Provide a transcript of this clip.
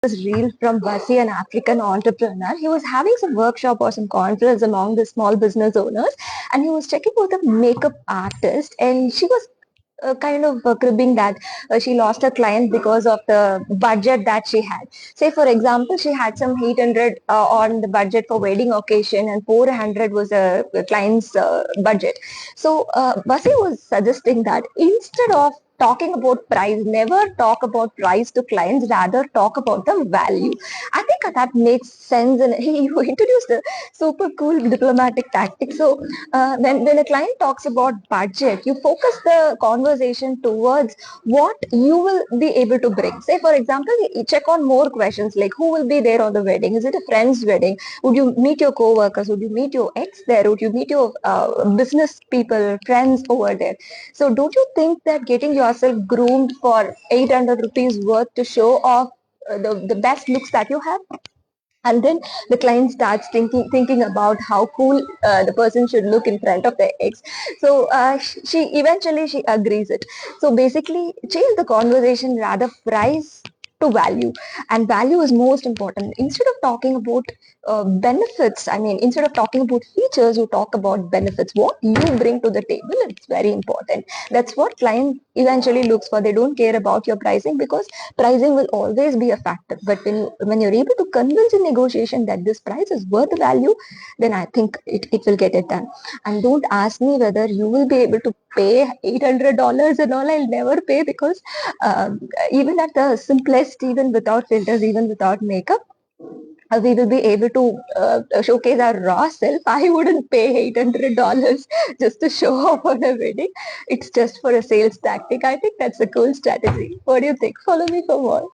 this reel from Basi, an African entrepreneur. He was having some workshop or some conference among the small business owners, and he was checking with a makeup artist, and she was kind of cribbing that she lost a client because of the budget that she had. Say, for example, she had some 800 on the budget for wedding occasion, and 400 was a client's budget. So, Basi was suggesting that instead of talking about price, never talk about price to clients, rather talk about the value. I think that makes sense, and he introduced a super cool diplomatic tactic. So when a client talks about budget, you focus the conversation towards what you will be able to bring. Say, for example, you check on more questions like who will be there on the wedding? Is it a friend's wedding? Would you meet your co-workers? Would you meet your ex there? Would you meet your business people, friends over there? So don't you think that getting yourself groomed for 800 rupees worth to show off the best looks that you have, and then the client starts thinking about how cool the person should look in front of the ex. So she eventually she agrees it. So basically change the conversation, rather price to value, and value is most important. Instead of talking about benefits, I mean, instead of talking about features, you talk about benefits, what you bring to the table. It's very important. That's what client eventually looks for. They don't care about your pricing, because pricing will always be a factor. But when you're able to convince in negotiation that this price is worth the value, then I think it will get it done. And don't ask me whether you will be able to pay $800 and all. I'll never pay, because even at the simplest, even without filters, even without makeup, we will be able to showcase our raw self. I wouldn't pay $800 just to show off on a wedding. It's just for a sales tactic. I think that's a cool strategy. What do you think? Follow me for more.